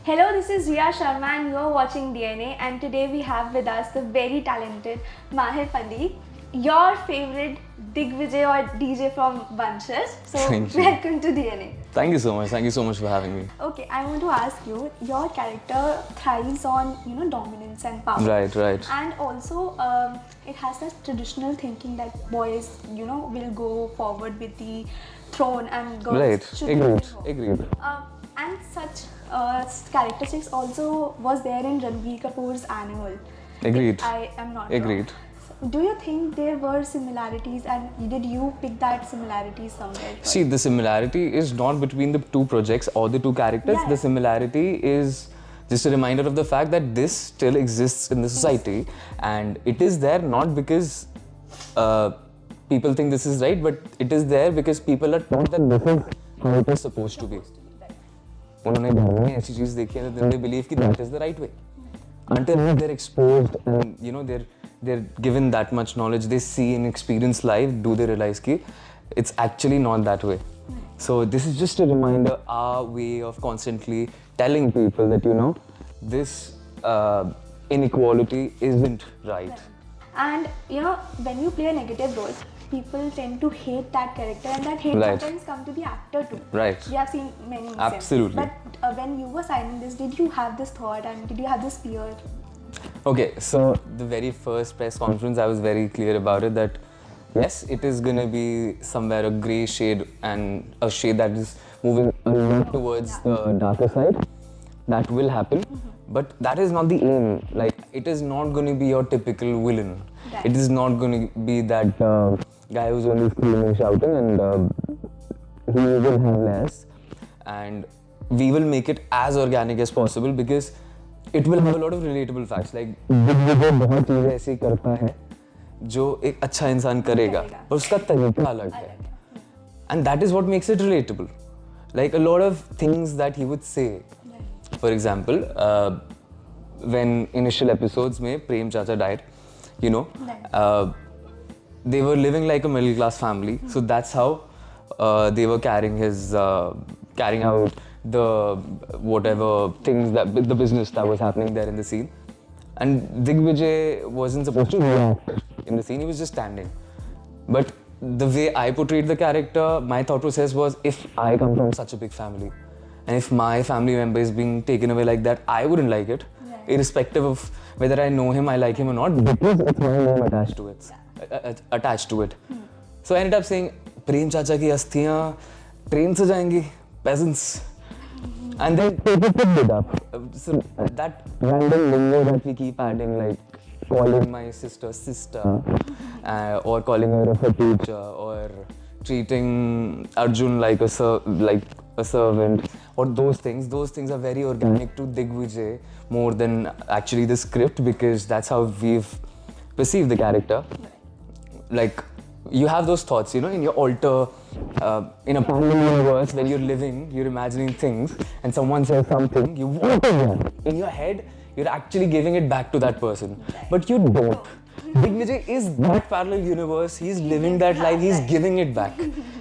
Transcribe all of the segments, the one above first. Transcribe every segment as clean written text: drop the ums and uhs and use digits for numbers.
Hello, this is Riya Sharma and you are watching DNA, and today we have with us the very talented Mahir Pandhi, your favorite Digvijay or DJ from Vanshaj. So welcome to DNA. Thank you so much. Thank you so much for having me. Okay, I want to ask you, your character thrives on dominance and power. Right. And also it has that traditional thinking that boys will go forward with the throne and girls should Agreed. And such characteristics also was there in Ranbir Kapoor's Animal. Agreed. If I am not Agreed. wrong. Do you think there were similarities, and did you pick that similarity somewhere? See, the similarity is not between the two projects or the two characters. Yeah. The similarity is just a reminder of the fact that this still exists in the society, and it is there not because people think this is right, but it is there because people are taught that this is how it is supposed to be. उन्होंने घर में ऐसी चीज देखी है that they believe that that is the right way. Until they're exposed and they're given that much knowledge, they see and experience life, do they realize that it's actually not that way. So this is just a reminder, our way of constantly telling people that this inequality isn't right. And when you play a negative role, people tend to hate that character, and that hate sometimes come to the actor too. Right. We have seen many instances. Absolutely. But when you were signing this, did you have this thought and did you have this fear? Okay, so the very first press conference, I was very clear about it that yes, it is gonna be somewhere a grey shade and a shade that is moving a lot towards the darker side. That will happen, but that is not the aim. Like, it is not gonna be your typical villain. Right. It is not gonna be that guy who's only screaming, shouting, and he will have less. And we will make it as organic as possible because it will have a lot of relatable facts. Like, Digvijay बहुत चीजें ऐसी करता है जो एक अच्छा इंसान करेगा, पर उसका तरीका अलग है. And that is what makes it relatable. Like, a lot of things that he would say. For example, when initial episodes mein Prem Chacha died, they were living like a middle class family. So that's how they were carrying out the whatever things that the business that was happening there in the scene. And Digvijay wasn't supposed to react in the scene, he was just standing. But the way I portrayed the character, my thought process was, if I come from such a big family and if my family member is being taken away like that, I wouldn't like it, irrespective of whether I know him, I like him or not, because it's my name attached to it. So I ended up saying, Prem Chacha ki asthiyan train se jayenge, peasants. And then people picked it up. So that random lingo that we keep adding, like calling my sister or calling her a teacher, or treating Arjun like a servant, or those things are very organic to Digvijay more than actually the script, because that's how we've perceived the character. Like, you have those thoughts, in your alter, in a parallel universe, when you're living, you're imagining things, and someone says something, you want to in your head, you're actually giving it back to that person. But you don't. Digvijay is that parallel universe, he's living that life, he's giving it back.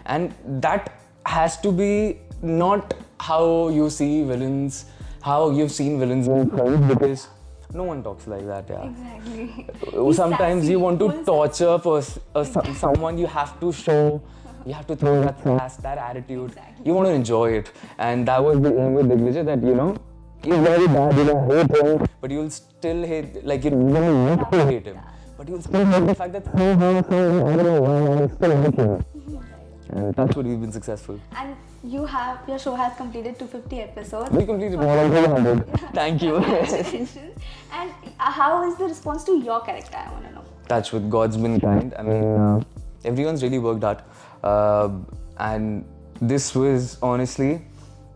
And that has to be not how you see villains, how you've seen villains in films, because no one talks like that, yeah. Exactly. Sometimes you want to torture someone, you have to show, you have to throw that sass, that attitude. You want to enjoy it. And that was the aim with Digvijay, that, he's very bad, hate him, but you'll still hate, like, you don't want to hate him. But you'll still hate the fact that somehow, I don't know why, I still hate him. And that's what we've been successful. And your show has completed 250 episodes. We completed more than 200. Thank you. Congratulations. And how is the response to your character, I want to know? Touch with God's been kind. I mean, everyone's really worked hard. And this was honestly,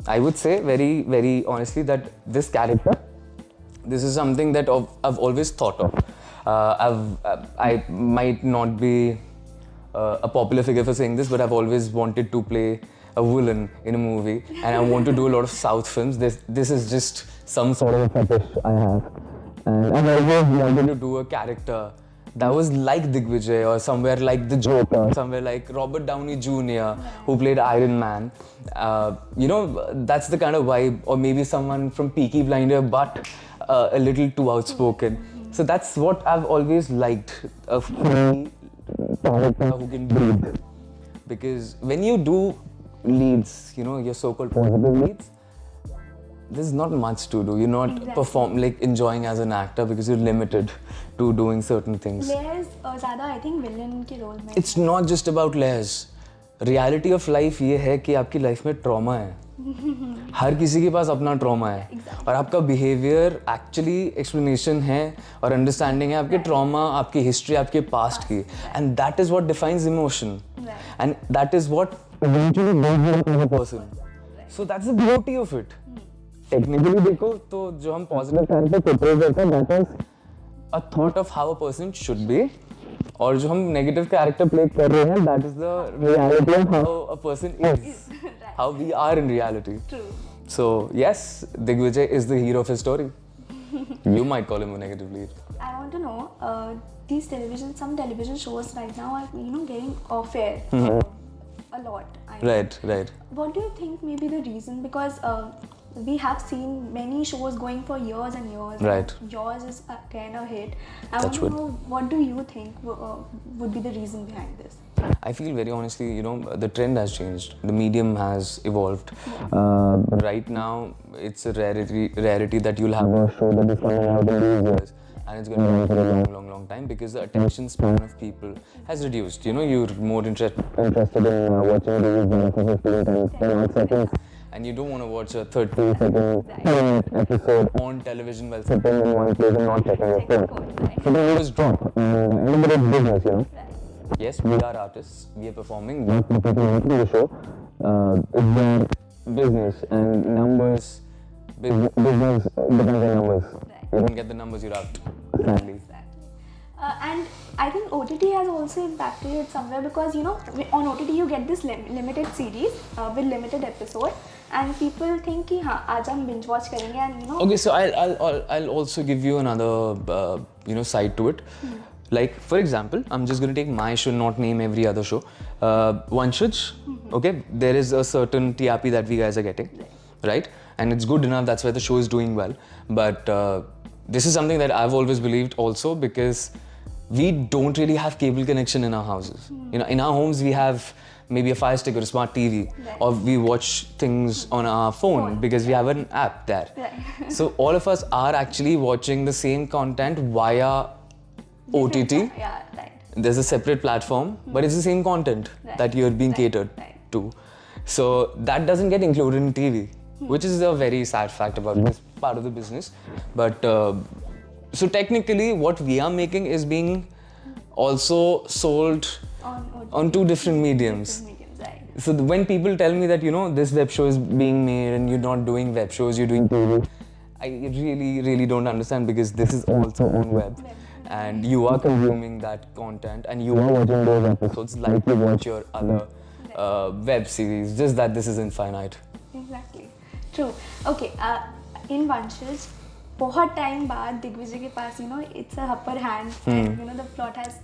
I would say very, very honestly, that this character, this is something that I've always thought of. I might not be a popular figure for saying this, but I've always wanted to play a villain in a movie, and I want to do a lot of South films. This is just some sort of a fetish I have, and I've always wanted to do a character that was like Digvijay or somewhere like the Joker, somewhere like Robert Downey Jr. who played Iron Man. That's the kind of vibe, or maybe someone from Peaky Blinder but a little too outspoken. So that's what I've always liked, a free character who can breathe. Because when you do leads, your so-called positive leads, there's not much to do. You're not enjoying as an actor because you're limited to doing certain things. Layers ज़्यादा I think villain के role में. It's not just about layers. Reality of life ये है कि आपकी life में trauma है. हर किसी के पास अपना ट्रॉमा है. और आपका बिहेवियर एक्चुअली एक्सप्लेनेशन है और अंडरस्टैंडिंग है आपके ट्रॉमा, आपकी हिस्ट्री, आपके पास्ट की. And that is what defines emotion. And that is what eventually builds you up as a person. So that's the beauty of it. Technically देखो तो जो हम पॉजिटिव कैरेक्टर पोर्ट्रे करते हैं that is a thought of how a person should be, और जो हम negative character play कर रहे हैं that is the reality of how a person is, how we are in reality. True. So yes, Digvijay is the hero of his story. You might call him a negative lead. I want to know, some television shows right now are getting off air a lot. Right. What do you think may be the reason? Because we have seen many shows going for years and years. Right. Yours is again a hit. I want to know, what do you think would be the reason behind this? I feel very honestly, the trend has changed. The medium has evolved. Right now, it's a rarity that you'll have a show that is coming out in these years. And it's going to run for a long time because the attention span of people has reduced. You're more interested in watching reels than for 15 times, 10 odd seconds. And you don't want to watch a 30-second episode on television while sitting in one place and not checking your phone. So the views drop. And everybody's business, Yes, we are artists. We are performing. Not the people making the show. It's their business and numbers. Business depends on numbers. You don't get the numbers, you're out. Sadly. Exactly. And I think OTT has also impacted it somewhere because on OTT you get this limited series with limited episode, and people think कि हाँ आज हम binge watch करेंगे and Okay, so I'll also give you another side to it. Like for example, I'm just going to take my show, not name every other show. Vanshaj. Okay, there is a certain TRP that we guys are getting, right? And it's good enough. That's why the show is doing well. But this is something that I've always believed also, because we don't really have cable connection in our houses. In our homes we have maybe a Fire Stick or a smart TV, or we watch things on our phone because we have an app there. Right. So all of us are actually watching the same content via OTT. Yeah, right. There's a separate platform, but it's the same content that you're being catered to. So that doesn't get included in TV. Which is a very sad fact about this part of the business. But so technically what we are making is being also sold on two different mediums. Right. So when people tell me that this web show is being made and you're not doing web shows, you're doing TV, I really don't understand, because this is also on web. And you are consuming that content and you are watching those episodes like you watch your other web series, just that this is infinite. Exactly. True. Okay. In Vanshaj, बहुत time बाद दिग्विजय के पास it's a upper hand and the plot has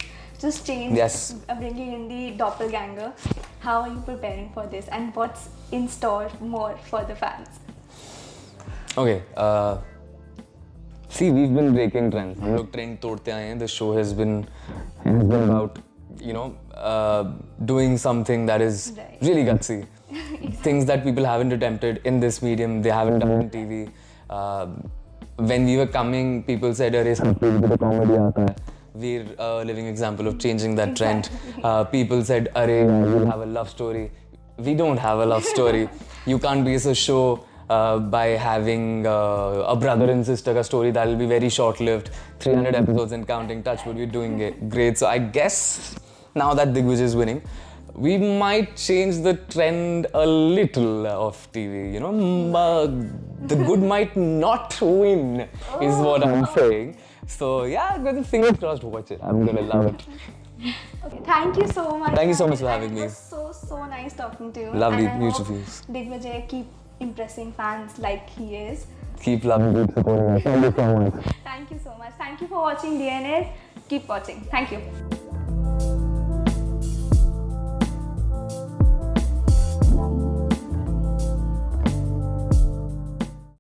just changed. Yes. Bringing in the doppelganger. How are you preparing for this, and what's in store more for the fans? Okay. See, we've been breaking trends. हम लोग trend तोड़ते आए हैं. The show has been about doing something that is really gutsy. Things that people haven't attempted in this medium, they haven't done in TV. When we were coming, people said, "Arey, the comedy aata hai." We're a living example of changing that trend. People said, "Arey, you'll have a love story." We don't have a love story. You can't base a show by having a brother and sister ka story that will be very short-lived. 300 episodes and counting. Touch wood, we're doing it great. So I guess now that Digvijay is winning, we might change the trend a little of TV, the good might not win, is what I'm saying. So yeah, good, fingers crossed, watch it. I'm gonna love it. Okay, thank you so much. Thank you so much for having me. It was so nice talking to you. Lovely, and mutual views. Digvijay, keep impressing fans like he is. Keep loving, keep supporting us. Thank you so much. Thank you so much. Thank you for watching DNA. Keep watching. Thank you.